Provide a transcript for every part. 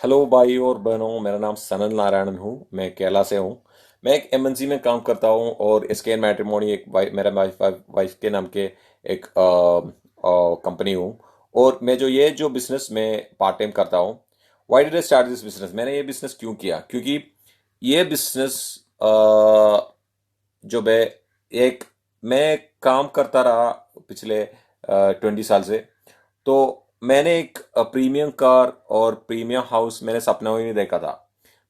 Hello भाई और बहनों, मेरा नाम सनल नारायणन हूँ। मैं केरला से हूँ। मैं एक एमएनसी में काम करता हूँ और एसकेएन मैट्रिमोनी एक मेरा वाइफ के नाम के एक कंपनी हूँ। और मैं जो बिजनेस में पार्ट टाइम करता हूँ। Why did I start this business? मैंने ये बिजनेस क्यों किया? क्योंकि ये बिजनेस जो एक मैं काम करता रहा पिछले 20 साल से। तो मैंने एक प्रीमियम कार और प्रीमियम हाउस मैंने सपना में नहीं देखा था।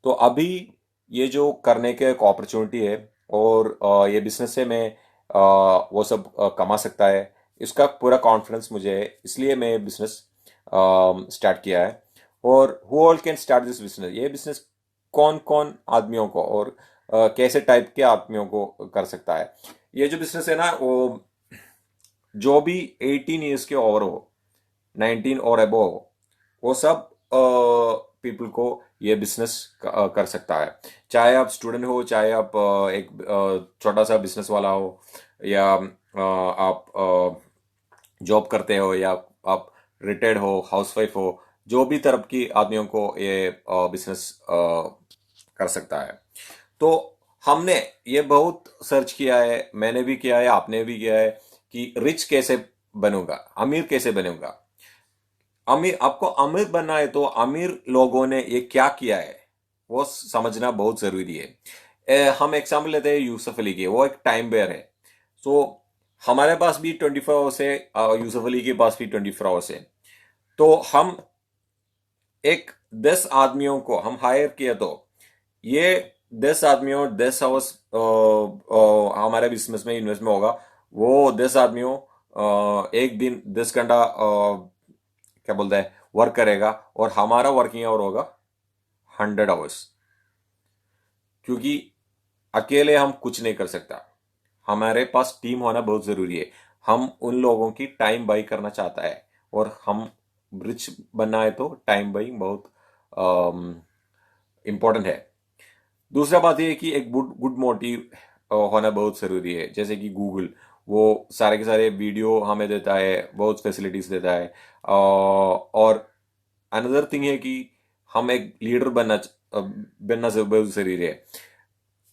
तो अभी ये जो करने के एक अपॉर्चुनिटी है और ये बिजनेस से मैं वो सब कमा सकता है, इसका पूरा कॉन्फिडेंस मुझे है, इसलिए मैं बिजनेस स्टार्ट किया है। और who all can start this business? ये बिजनेस कौन कौन आदमियों को और कैसे टाइप के आदमियों को कर सकता है? ये जो बिजनेस है ना, वो जो भी 18 ईयर्स के ओवर हो, 19 और अबो हो, वो सब पीपल को ये बिजनेस कर सकता है। चाहे आप स्टूडेंट हो, चाहे आप एक छोटा सा बिजनेस वाला हो, या आप जॉब करते हो, या आप रिटायर्ड हो, हाउसवाइफ हो, जो भी तरफ की आदमियों को ये बिजनेस कर सकता है। तो हमने ये बहुत सर्च किया है, मैंने भी किया है, आपने भी किया है, कि रिच कैसे बनूंगा, अमीर कैसे बनूंगा। अमीर, आपको अमीर बनना है तो अमीर लोगों ने ये क्या किया है वो समझना बहुत जरूरी है। हम एग्जाम्पल लेते हैं यूसुफ अली के, वो एक टाइम बेयर है। सो हमारे पास भी 24 आवर्स है, यूसुफ अली के पास भी 24 आवर्स है। तो हम एक 10 आदमियों को हम हायर किया, तो ये 10 आदमियों 10 आवर्स हमारे बिजनेस में इन्वेस्ट में होगा। वो 10 आदमियों एक दिन 10 घंटा क्या बोलते हैं वर्क करेगा, और हमारा वर्किंग आवर होगा 100 आवर्स। क्योंकि अकेले हम कुछ नहीं कर सकता, हमारे पास टीम होना बहुत जरूरी है। हम उन लोगों की टाइम बाई करना चाहता है, और हम रिच बनना है तो टाइम बाई बहुत इम्पोर्टेंट है। दूसरा बात यह है कि एक गुड गुड मोटिव होना बहुत ज़रूरी है। जैसे कि गूगल, वो सारे के सारे वीडियो हमें देता है, बहुत फैसिलिटीज़ देता है। और अनदर थिंग है कि हम एक लीडर बनना बहुत ज़रूरी है।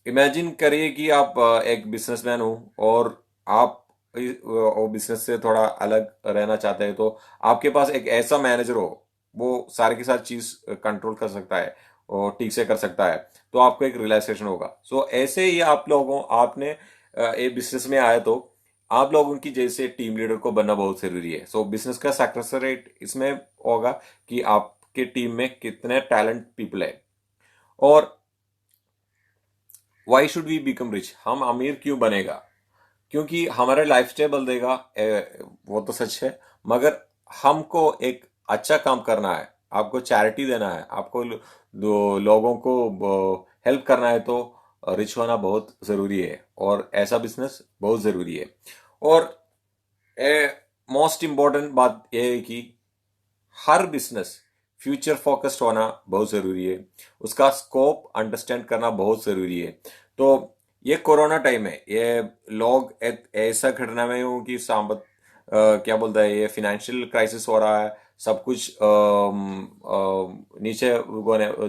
इमेजिन करिए कि आप एक बिजनेसमैन हो, और आप वो बिजनेस से थोड़ा अलग रहना चाहते हैं। तो आपके पास एक ऐसा मैनेजर हो, वो सारी की सारी चीज कंट्रोल कर सकता है और ठीक से कर सकता है, तो आपको एक रिलैक्सेशन होगा। सो ऐसे ही आप लोगों आपने एक बिजनेस में आए, तो आप लोगों की जैसे टीम लीडर को बनना बहुत जरूरी है। सो बिजनेस का सक्सेस रेट इसमें होगा कि आपके टीम में कितने टैलेंट पीपल है। और why should we become rich? हम अमीर क्यों बनेगा? क्योंकि हमारा लाइफ स्टाइल बदलेगा, वो तो सच है। मगर हमको एक अच्छा काम करना है, आपको चैरिटी देना है, आपको लोगों को हेल्प करना है, तो रिच होना बहुत ज़रूरी है, और ऐसा बिजनेस बहुत ज़रूरी है। और मोस्ट इम्पॉर्टेंट बात यह है कि हर बिजनेस फ्यूचर फोकस्ड होना बहुत ज़रूरी है, उसका स्कोप अंडरस्टैंड करना बहुत ज़रूरी है। तो ये कोरोना टाइम है, ये लोग ऐसा घटना में हूँ कि क्या बोलता है, ये फिनेंशियल क्राइसिस हो रहा है, सब कुछ नीचे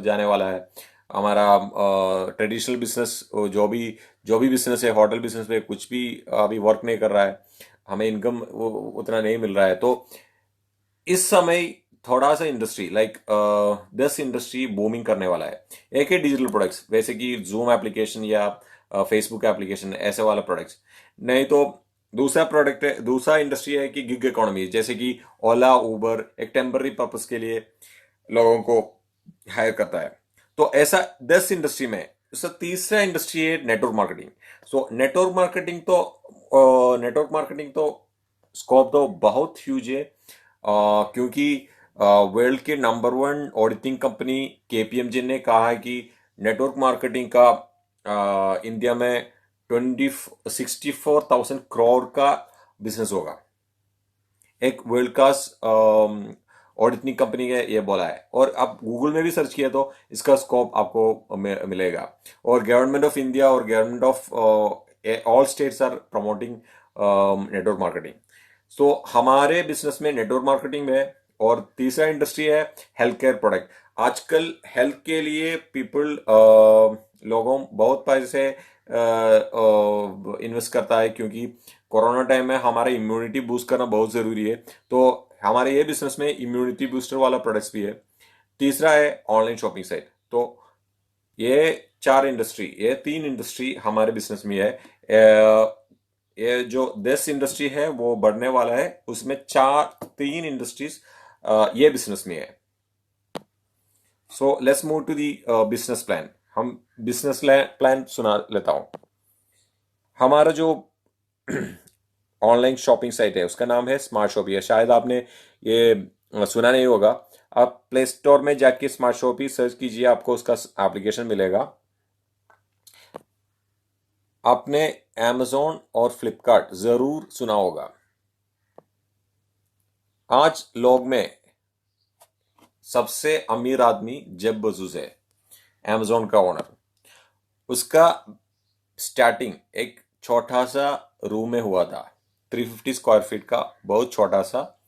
जाने वाला है। हमारा ट्रेडिशनल बिजनेस, जो भी बिजनेस है, होटल बिजनेस में कुछ भी अभी वर्क नहीं कर रहा है, हमें इनकम उतना नहीं मिल रहा है। तो इस समय थोड़ा सा इंडस्ट्री लाइक 10 इंडस्ट्री बूमिंग करने वाला है। एक है डिजिटल प्रोडक्ट्स, जैसे कि जूम एप्लीकेशन या फेसबुक एप्लीकेशन, ऐसे वाला प्रोडक्ट्स। नहीं तो दूसरा इंडस्ट्री है कि गिग इकोनॉमी, जैसे कि ओला उबर एक टेम्पररी पर्पस के लिए लोगों को हायर करता है। तो ऐसा 10 इंडस्ट्री में, उसका तीसरा इंडस्ट्री है network marketing. So network marketing तो स्कोप तो बहुत ह्यूज है। क्योंकि वर्ल्ड के नंबर 1 ऑडिटिंग कंपनी केपीएमजी ने कहा है कि नेटवर्क मार्केटिंग का इंडिया में 64,000 करोड़ का बिजनेस होगा। एक वर्ल्ड क्लास ऑडिटिंग कंपनी ने ये बोला है, और आप गूगल में भी सर्च किया तो इसका स्कोप आपको मिलेगा। और गवर्नमेंट ऑफ इंडिया और government of all states are promoting network marketing. So हमारे बिजनेस में नेटवर्क मार्केटिंग में, और तीसरा इंडस्ट्री है हेल्थ केयर प्रोडक्ट। आजकल हेल्थ के लिए पीपल लोगों बहुत पैसे इन्वेस्ट करता है, क्योंकि कोरोना टाइम में हमारा इम्यूनिटी बूस्ट करना बहुत ज़रूरी है। तो हमारे ये बिजनेस में इम्यूनिटी बूस्टर वाला प्रोडक्ट्स भी है। तीसरा है ऑनलाइन शॉपिंग साइट। तो ये ये तीन इंडस्ट्री हमारे बिजनेस में है। ये जो 10 इंडस्ट्री है वो बढ़ने वाला है, उसमें तीन इंडस्ट्रीज ये बिजनेस में है। So let's move to the business plan. हम बिजनेस प्लान सुना लेता हूं। हमारा जो ऑनलाइन शॉपिंग साइट है उसका नाम है स्मार्ट शॉपी है। शायद आपने ये सुना नहीं होगा। आप प्ले स्टोर में जाके स्मार्ट शॉपी सर्च कीजिए, आपको उसका एप्लीकेशन मिलेगा। आपने Amazon और फ्लिपकार्ट जरूर सुना होगा। आज लोग में सबसे अमीर आदमी जेफ बेजोस है, Amazon का ओनर। उसका स्टार्टिंग एक छोटा सा रूम में हुआ था, 350 स्क्वायर फीट का बहुत छोटा सा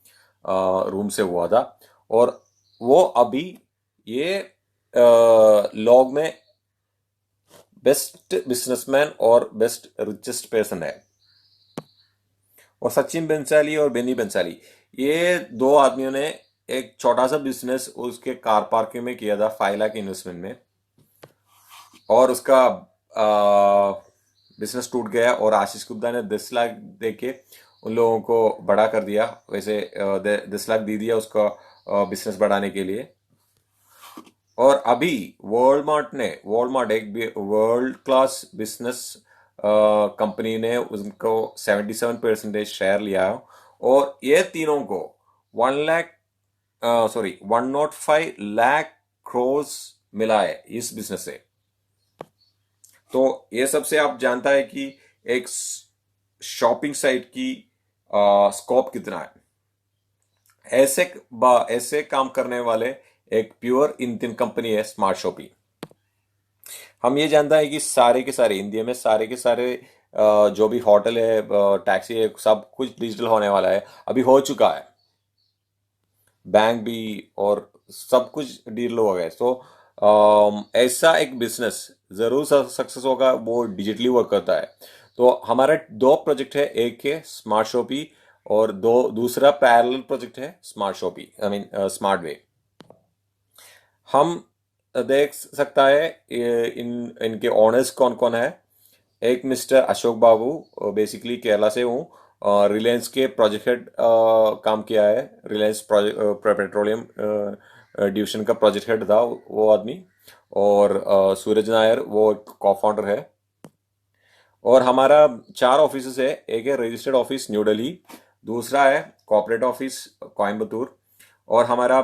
रूम से हुआ था। और वो अभी ये लॉग में बेस्ट बिजनेसमैन और बेस्ट रिचेस्ट पर्सन है। और सचिन बंसाली और बेनी बंसाली, ये दो आदमियों ने एक छोटा सा बिजनेस उसके कार पार्किंग में किया था 5 लाख इन्वेस्टमेंट में, और उसका बिजनेस टूट गया और आशीष गुप्ता ने 10 लाख दे के उन लोगों को बड़ा कर दिया। वैसे 10 लाख दे दिया उसका बिजनेस बढ़ाने के लिए। और अभी वॉलमार्ट एक वर्ल्ड क्लास बिजनेस कंपनी ने उनको 77% शेयर लिया है। और ये तीनों को 105 लाख मिला है इस बिजनेस से। तो ये सबसे आप जानता है कि एक शॉपिंग साइट की स्कोप कितना है। ऐसे काम करने वाले एक प्योर इंडियन कंपनी है स्मार्ट शॉपी। हम ये जानता है कि सारे के सारे इंडिया में सारे के सारे जो भी होटल है, टैक्सी है, सब कुछ डिजिटल होने वाला है, अभी हो चुका है। बैंक भी और सब कुछ डिजिटल हो गए। तो ऐसा एक बिजनेस जरूर सक्सेस होगा, वो डिजिटली वर्क करता है। तो हमारा दो प्रोजेक्ट है, एक है स्मार्ट शॉपी और दूसरा पैरेलल प्रोजेक्ट है smart shoppy, I mean smart way. हम देख सकता है इनके ओनर्स कौन कौन है। एक मिस्टर अशोक बाबू, बेसिकली केरला से हूँ। रिलायंस के प्रोजेक्ट हेड काम किया है, रिलायंस पेट्रोलियम डिवीजन का प्रोजेक्ट हेड था वो आदमी। और सूरज नायर वो को फाउंडर है। और हमारा 4 ऑफिस है। एक है रजिस्टर्ड ऑफिस न्यू दिल्ली, दूसरा है कॉर्पोरेट ऑफिस कोयम्बतूर, और हमारा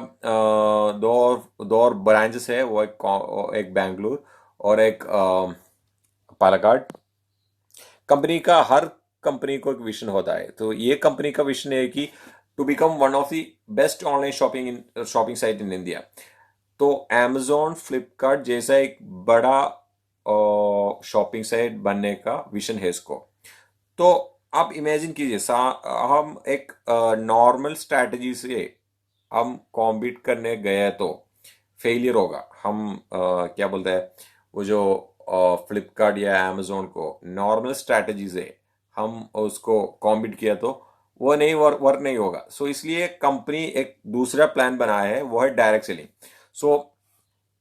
दो और ब्रांचेस है, वो एक बेंगलुरु और एक पालक्काड। हर कंपनी को एक विजन होता है। तो ये कंपनी का विजन है कि to become one of the best online shopping site in India. तो Amazon फ्लिपकार्ट जैसा एक बड़ा शॉपिंग साइट बनने का विजन है इसको। तो आप इमेजिन कीजिए, हम एक नॉर्मल स्ट्रैटेजी से हम कॉम्पीट करने गए तो फेलियर होगा। हम क्या बोलते हैं, वो जो फ्लिपकार्ट या Amazon को नॉर्मल स्ट्रैटेजी से हम उसको कॉम्पीट किया तो वो नहीं वर्क नहीं होगा। सो इसलिए कंपनी एक दूसरा प्लान बनाया है, वो है डायरेक्ट सेलिंग। सो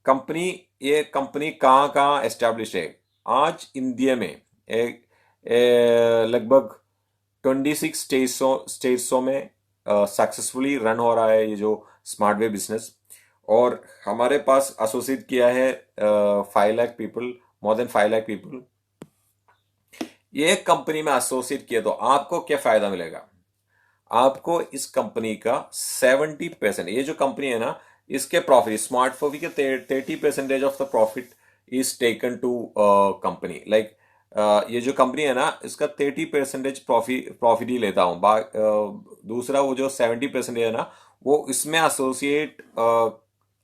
कंपनी ये कंपनी कहाँ कहाँ एस्टेब्लिश है आज इंडिया में? एक लगभग 26 स्टेट्सों में सक्सेसफुली रन हो रहा है ये जो स्मार्ट वे बिजनेस। और हमारे पास एसोसिएट किया है 5 lakh people, more than 5 lakh people. ये कंपनी में एसोसिएट किया तो आपको क्या फायदा मिलेगा? आपको इस कंपनी का 70%, ये जो कंपनी है ना, इसके प्रॉफिट स्मार्ट फोन के 30% of the profit is taken to company. Like ये जो कंपनी है ना, इसका 30% प्रॉफिट ही लेता हूँ। दूसरा वो जो 70% है ना, वो इसमें एसोसिएट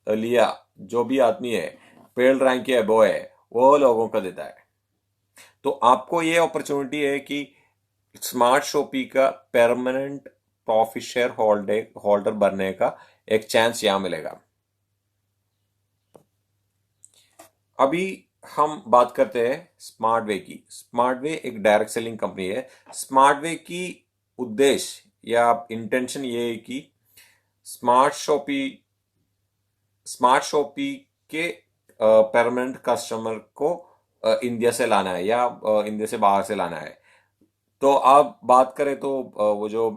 लिया जो भी आदमी है, पेड रैंक के अबो है, वो लोगों का देता है। तो आपको ये अपॉर्चुनिटी है कि स्मार्ट शॉपी का परमानेंट प्रॉफिट शेयर होल्डर बनने का एक चांस यहाँ मिलेगा। अभी हम बात करते हैं स्मार्टवे की। स्मार्टवे एक डायरेक्ट सेलिंग कंपनी है। स्मार्टवे की उद्देश्य या इंटेंशन ये है कि स्मार्ट शॉपी स्मार्ट शॉपी के परमानेंट कस्टमर को इंडिया से लाना है या इंडिया से बाहर से लाना है। तो आप बात करें तो वो जो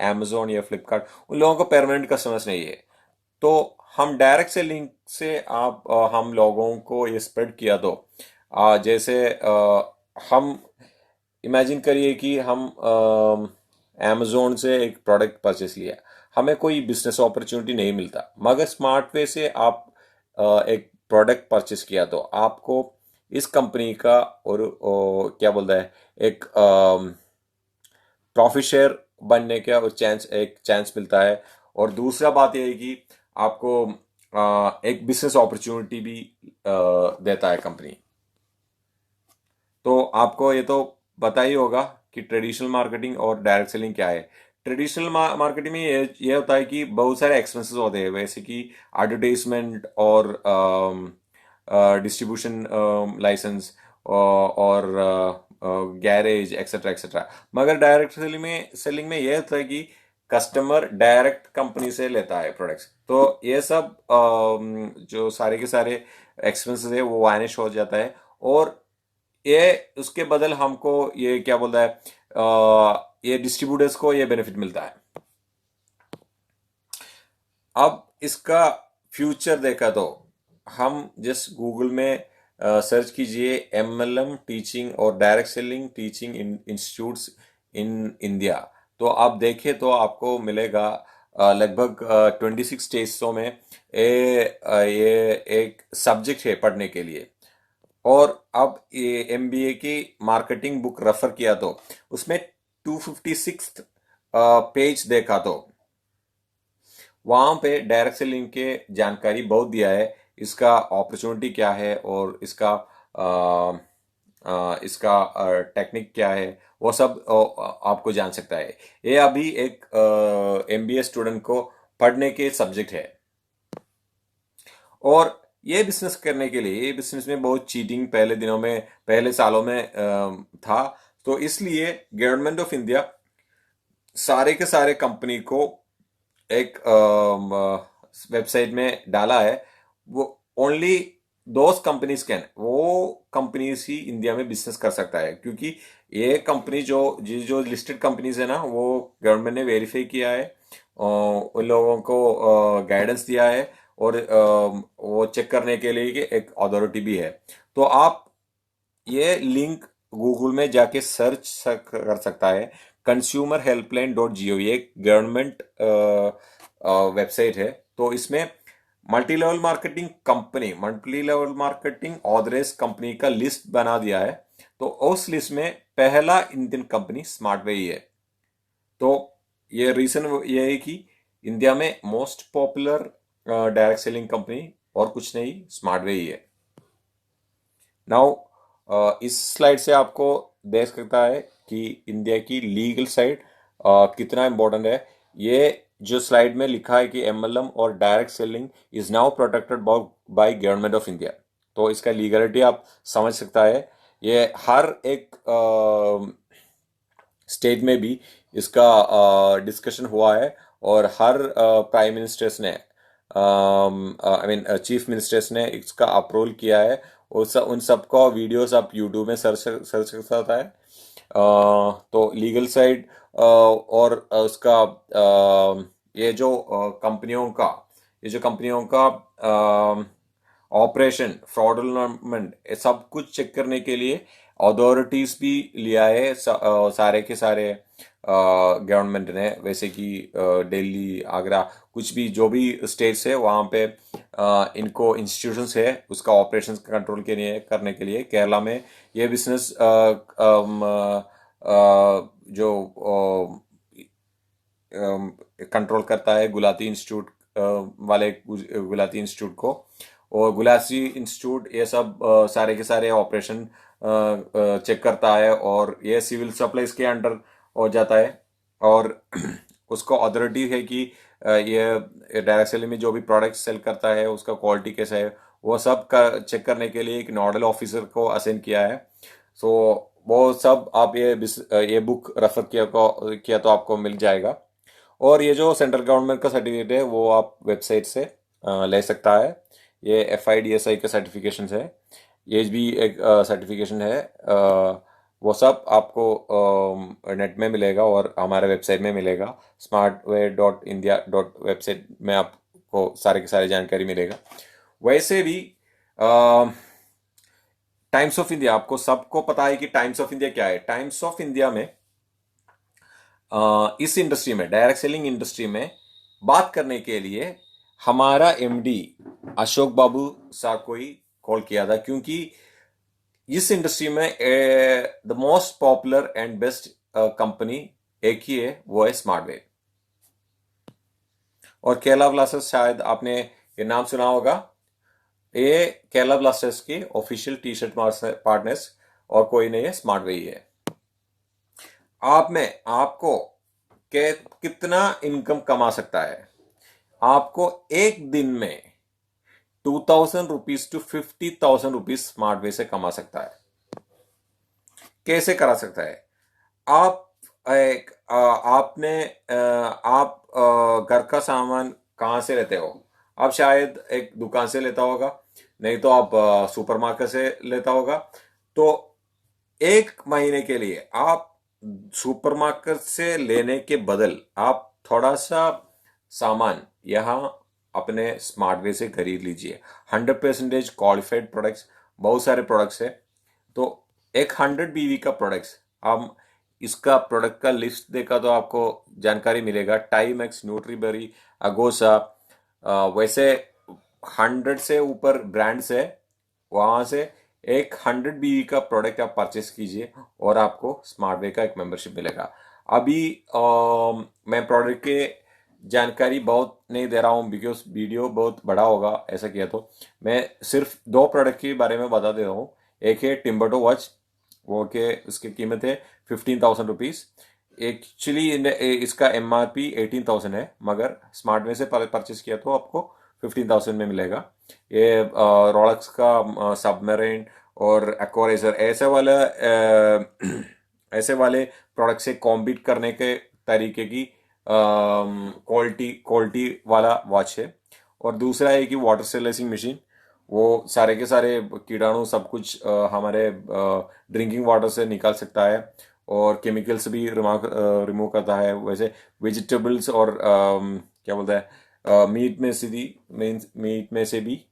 amazon या फ्लिपकार्ट, उन लोगों को परमानेंट कस्टमर्स नहीं है। तो हम डायरेक्ट सेलिंग से हम लोगों को ये स्प्रेड किया तो जैसे हम इमेजिन करिए कि हम amazon से एक प्रोडक्ट परचेस लिया, हमें कोई बिजनेस अपॉर्चुनिटी नहीं मिलता, मगर स्मार्ट वे से आप एक प्रोडक्ट परचेस किया तो आपको इस कंपनी का और क्या बोलता है, एक प्रॉफिट शेयर बनने का एक चांस मिलता है। और दूसरा बात यह है कि आपको एक बिजनेस अपॉर्चुनिटी भी देता है कंपनी। तो आपको ये तो पता ही होगा कि ट्रेडिशनल मार्केटिंग और डायरेक्ट सेलिंग क्या है। ट्रेडिशनल मार्केटिंग में ये होता है कि बहुत सारे एक्सपेंसेस होते हैं, वैसे कि एडवर्टाइजमेंट और डिस्ट्रीब्यूशन लाइसेंस और गैरेज एक्सेट्रा एक्सेट्रा। मगर डायरेक्ट सेलिंग में यह होता है कि कस्टमर डायरेक्ट कंपनी से लेता है प्रोडक्ट्स, तो ये सब जो सारे के सारे एक्सपेंसेस है वो वानिश हो जाता है। और ये उसके बदल हमको ये क्या बोलता है, ये डिस्ट्रीब्यूटर्स को ये बेनिफिट मिलता है। अब इसका फ्यूचर देखा तो हम जस्ट गूगल में सर्च कीजिए एमएलएम टीचिंग और डायरेक्ट सेलिंग टीचिंग इंस्टीट्यूट्स इन इंडिया। तो आप देखें तो आपको मिलेगा लगभग 26 स्टेट्सों में ये एक सब्जेक्ट है पढ़ने के लिए। और अब ये एमबीए की मार्केटिंग बुक रेफर किया तो उसमें 256 पेज देखा तो वहां पे डायरेक्ट सेलिंग के जानकारी बहुत दिया है, इसका अपॉर्चुनिटी क्या है और इसका टेक्निक क्या है, वो सब आपको जान सकता है। ये अभी एक एमबीए स्टूडेंट को पढ़ने के सब्जेक्ट है। और ये बिजनेस करने के लिए, ये बिजनेस में बहुत चीटिंग पहले दिनों में, पहले सालों में था। तो इसलिए गवर्नमेंट ऑफ इंडिया सारे के सारे कंपनी को एक वेबसाइट में डाला है। वो ओनली दोज कंपनीज कैन, वो कंपनीज ही इंडिया में बिजनेस कर सकता है, क्योंकि ये कंपनी जो जो लिस्टेड कंपनीज है ना, वो गवर्नमेंट ने वेरीफाई किया है, उन लोगों को गाइडेंस दिया है, और वो चेक करने के लिए कि एक अथॉरिटी भी है। तो आप ये लिंक गूगल में जाके सर्च कर सकता है। Consumer helpline dot g o, ये एक गवर्नमेंट वेबसाइट है। तो इसमें multi level marketing authorise company का लिस्ट बना दिया है। तो उस लिस्ट में पहला इंडियन कंपनी स्मार्टवे ही है। तो ये रीजन ये है कि इंडिया में most popular direct selling company और कुछ नहीं, स्मार्टवे ही है। नाउ इस स्लाइड से आपको देख सकता है कि इंडिया की लीगल साइड कितना इम्पोर्टेंट है। ये जो स्लाइड में लिखा है कि एमएलएम और direct selling is now protected by government of India, तो इसका लीगलिटी आप समझ सकता है। ये हर एक स्टेट में भी इसका डिस्कशन हुआ है, और हर प्राइम मिनिस्टर्स ने, आई मीन चीफ मिनिस्टर्स ने इसका अप्रूवल किया है। उन सबका वीडियोस आप यूट्यूब में सर्च सर्च कर सकता है। तो लीगल साइड और उसका ये जो कंपनियों का ऑपरेशन फ्रॉडुलेंट, सब कुछ चेक करने के लिए अथॉरिटीज भी लिया है, सारे के सारे गवर्नमेंट ने, वैसे कि दिल्ली, आगरा, कुछ भी जो भी स्टेट्स है वहाँ पे इनको इंस्टीट्यूशंस है उसका ऑपरेशन कंट्रोल के लिए करने के लिए। केरला में ये बिजनेस जो कंट्रोल करता है गुलाती इंस्टीट्यूट वाले गुलाती इंस्टीट्यूट को। और गुलाती इंस्टीट्यूट ये सब सारे के सारे ऑपरेशन चेक करता है, और ये सिविल सप्लाईज के अंडर हो जाता है। और उसको अथॉरिटी है कि ये डायरेक्ट सेलिंग में जो भी प्रोडक्ट सेल करता है उसका क्वालिटी कैसा है, वो सब का चेक करने के लिए एक नोडल ऑफिसर को असाइन किया है। सो वो सब आप ये बुक रेफर किया तो आपको मिल जाएगा। और ये जो सेंट्रल गवर्नमेंट का सर्टिफिकेट है वो आप वेबसाइट से ले सकता है। ये FIDSI का सर्टिफिकेशन है, ये भी एक सर्टिफिकेशन है। वो सब आपको नेट में मिलेगा और हमारे वेबसाइट में मिलेगा। smartway.india वेबसाइट में आपको सारे के सारे जानकारी मिलेगा। वैसे भी टाइम्स ऑफ इंडिया, आपको सबको पता है कि टाइम्स ऑफ इंडिया क्या है। टाइम्स ऑफ इंडिया में इस इंडस्ट्री में, डायरेक्ट सेलिंग इंडस्ट्री में बात करने के लिए हमारा MD अशोक बाबू सर को ही कॉल किया था, क्योंकि इस इंडस्ट्री में the most popular and best company एक ही है, वो है स्मार्टवे। और केरला ब्लास्टर्स, शायद आपने ये नाम सुना होगा। ये केरला ब्लास्टर्स की ऑफिशियल टी शर्ट पार्टनर्स और कोई नहीं है, स्मार्टवे ही है। आपको कितना इनकम कमा सकता है? आपको एक दिन में 2000 रुपीज टू 50,000 रुपीज स्मार्टवे से कमा सकता है। कैसे करा सकता है? आप एक आपने आप घर का सामान कहाँ से लेते हो? आप शायद एक दुकान से लेता होगा, नहीं तो आप सुपरमार्केट से लेता होगा। तो एक महीने के लिए आप सुपरमार्केट से लेने के बदल आप थोड़ा सा सामान यहाँ अपने स्मार्टवे से खरीद लीजिए। 100% क्वालिफाइड प्रोडक्ट्स, बहुत सारे प्रोडक्ट्स है। तो एक 100 BV का प्रोडक्ट्स, हम इसका प्रोडक्ट का लिस्ट देखा तो आपको जानकारी मिलेगा। टाइमैक्स, न्यूट्रीबेरी, अगोसा, वैसे 100 से ऊपर ब्रांड्स है। वहां से एक 100 BV का प्रोडक्ट आप परचेस कीजिए और आपको स्मार्टवे का एक मेंबरशिप मिलेगा। अभी मैं प्रोडक्ट के जानकारी बहुत नहीं दे रहा हूँ, बिकॉज वीडियो बहुत बड़ा होगा ऐसा किया तो। मैं सिर्फ 2 प्रोडक्ट के बारे में बता दे रहा हूँ। एक है टिम्बर्टो वॉच, वो के उसकी कीमत है 15,000 रुपीज़। एक्चुअली इसका MRP 18,000 है, मगर स्मार्टवे से परचेस किया तो आपको 15,000 में मिलेगा। ये रोलेक्स का सबमरीन और एक्वाराइजर ऐसे वाले प्रोडक्ट से कॉम्पीट करने के तरीके की क्वालिटी क्वालिटी वाला वॉच है। और दूसरा है कि वाटर स्टेरिलाइजिंग मशीन, वो सारे के सारे कीटाणु सब कुछ हमारे ड्रिंकिंग वाटर से निकाल सकता है और केमिकल्स भी रिमूव करता है। वैसे वेजिटेबल्स और क्या बोलता है, मीट में से भी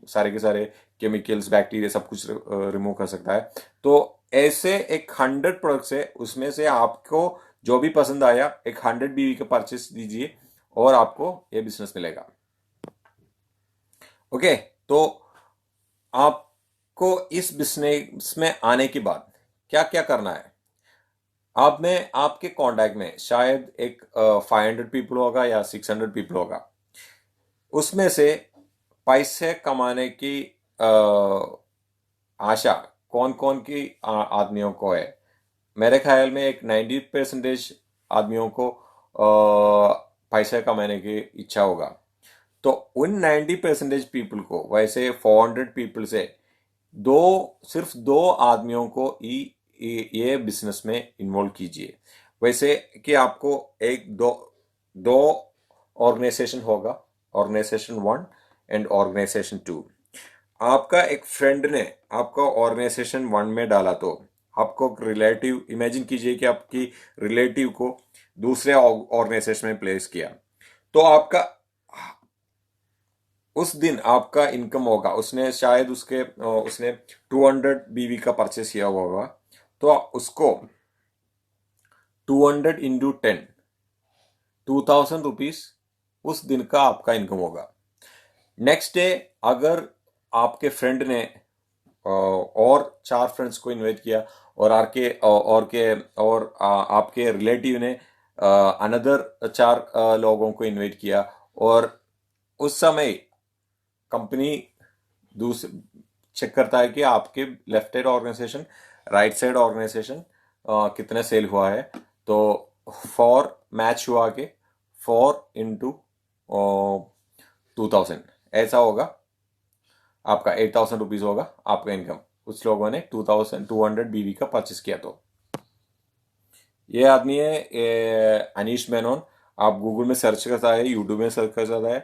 सारे के सारे केमिकल्स, बैक्टीरिया सब कुछ रिमूव कर सकता है। तो ऐसे एक 100 प्रोडक्ट्स है, उसमें से आपको जो भी पसंद आया एक 100 BV का परचेस दीजिए और आपको ये बिजनेस मिलेगा। ओके, तो आपको इस बिजनेस में आने के बाद क्या क्या करना है? आपके कांटेक्ट में शायद एक 500 पीपल होगा या 600 पीपल होगा। उसमें से पैसे कमाने की आशा कौन कौन की आदमियों को है? मेरे ख्याल में एक 90% आदमियों को पैसा कमाने की इच्छा होगा। तो उन 90% पीपल को, वैसे 400 पीपल से सिर्फ 2 आदमियों को ये बिजनेस में इन्वॉल्व कीजिए। वैसे कि आपको एक दो दो ऑर्गेनाइजेशन होगा, ऑर्गेनाइजेशन 1 एंड ऑर्गेनाइजेशन 2। आपका एक फ्रेंड ने आपका ऑर्गेनाइजेशन 1 में डाला तो आपको रिलेटिव, इमेजिन कीजिए कि आपकी रिलेटिव को दूसरे ऑर्गेनाइजेशन में प्लेस किया, तो आपका उस दिन आपका इनकम होगा, उसने शायद उसने 200 BV का परचेस किया हुआ होगा, तो उसको 200 इंटू 10, 2000 रुपीज उस दिन का आपका इनकम होगा। नेक्स्ट डे अगर आपके फ्रेंड ने और 4 फ्रेंड्स को इनवाइट किया और आपके रिलेटिव ने अनदर 4 लोगों को इनवाइट किया, और उस समय कंपनी चेक करता है कि आपके left side organisation, right side organisation कितने सेल हुआ है। तो 4 मैच हुआ के 4 इंटू 2000 ऐसा होगा। आपका 8,000 रुपीज होगा आपका इनकम। उस लोगों ने 2,200 बीवी का परचेस किया। तो ये आदमी है अनीश मेनन। आप गूगल में सर्च करता है, यूट्यूब में सर्च कर सकता है,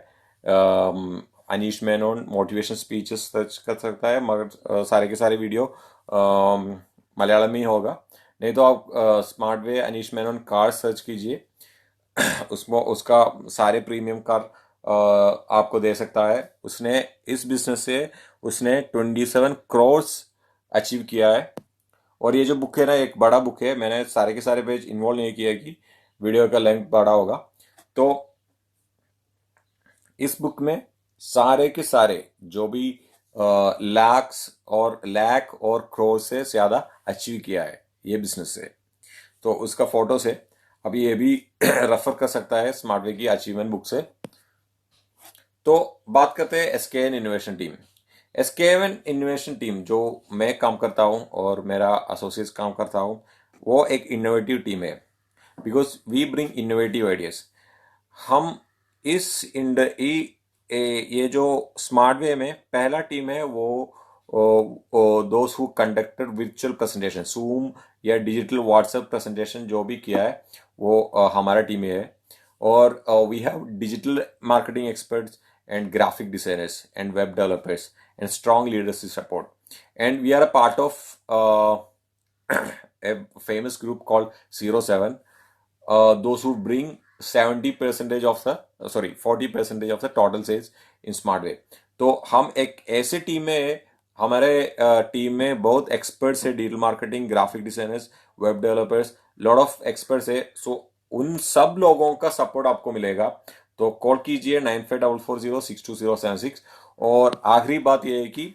Anish Menon motivation speeches search कर सकता है, मगर सारे के सारे वीडियो मलयालम में ही होगा। नहीं तो आप smart way Anish Menon car search कीजिए, उसमें उसका सारे प्रीमियम कार आपको दे सकता है। उसने इस बिजनेस से उसने 27 करोड़ अचीव किया है। और ये जो बुक है ना, एक बड़ा बुक है, मैंने सारे के सारे पेज इन्वॉल्व नहीं किया कि वीडियो का लेंथ बड़ा होगा। तो इस बुक में सारे के सारे जो भी लाख और करोड़ से ज्यादा अचीव किया है ये बिजनेस से, तो उसका फोटो से अभी ये भी रेफर कर सकता है स्मार्ट वे की अचीवमेंट बुक से। तो बात करते हैं एसकेएन इनोवेशन टीम। एसकेएन इनोवेशन टीम जो मैं काम करता हूँ और मेरा एसोसिएट्स काम करता हूँ, वो एक इनोवेटिव टीम है। Because we bring innovative ideas. हम इस ये जो स्मार्ट वे में पहला टीम है वो दोस्त who conducted virtual presentation, Zoom या डिजिटल व्हाट्सएप प्रेजेंटेशन जो भी किया है वो हमारा टीम है। और we have digital marketing experts and graphic designers and web developers and strong leadership support. And we are a part of a famous group called 07. Those who bring 70% of the 40% of the total sales in smart way. तो हम एक ऐसे team में, हमारे team में बहुत experts है, digital marketing, graphic designers, web developers, lot of experts है। सो उन सब लोगों का सपोर्ट आपको मिलेगा। तो कॉल कीजिए 9544062076। और आखिरी बात यह है कि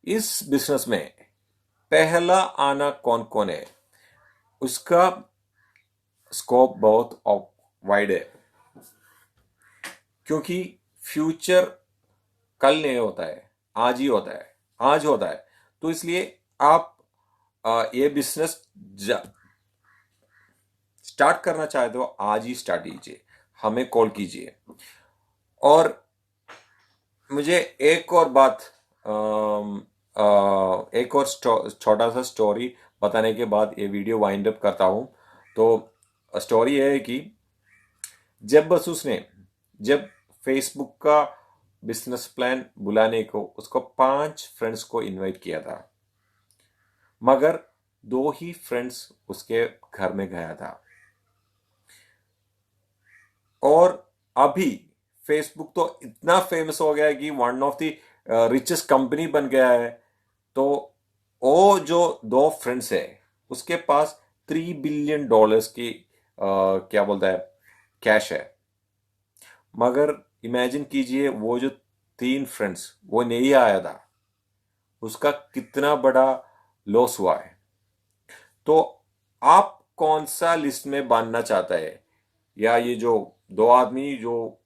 इस बिजनेस में पहला आना कौन कौन है, उसका स्कोप बहुत वाइड है। क्योंकि फ्यूचर कल नहीं होता है, आज ही होता है, आज होता है। तो इसलिए आप ये बिजनेस स्टार्ट करना चाहते हो, आज ही स्टार्ट कीजिए, हमें कॉल कीजिए। और मुझे एक और बात, एक और छोटा सा स्टोरी बताने के बाद ये वीडियो वाइंड अप करता हूं। तो स्टोरी ये है कि जब फेसबुक का बिजनेस प्लान बुलाने को उसको 5 फ्रेंड्स को इनवाइट किया था, मगर 2 ही फ्रेंड्स उसके घर में गया था। और अभी फेसबुक तो इतना फेमस हो गया है कि one of the richest company बन गया है। तो वो जो 2 फ्रेंड्स है उसके पास $3 बिलियन की क्या बोलता है कैश है। मगर इमेजिन कीजिए वो जो 3 फ्रेंड्स वो नहीं आया था, उसका कितना बड़ा लॉस हुआ है। तो आप कौन सा लिस्ट में बांधना चाहता है? या ये जो 2 आदमी जो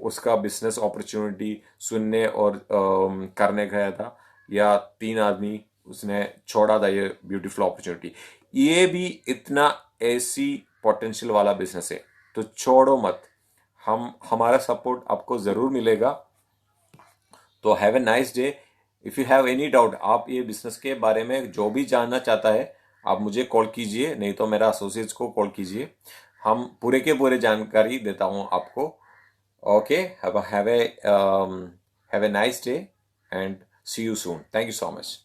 उसका बिजनेस अपॉर्चुनिटी सुनने और करने गया था, या 3 आदमी उसने छोड़ा था ये ब्यूटीफुल अपॉर्चुनिटी? ये भी इतना ऐसी पोटेंशियल वाला बिजनेस है, तो छोड़ो मत। हमारा सपोर्ट आपको जरूर मिलेगा। तो have a nice day. If you have any doubt, आप ये बिजनेस के बारे में जो भी जानना चाहता है, आप मुझे कॉल कीजिए, नहीं तो मेरा एसोसिएट्स को कॉल कीजिए। हम पूरे के पूरे जानकारी देता हूँ आपको। Okay, have a nice day and see you soon. Thank you so much.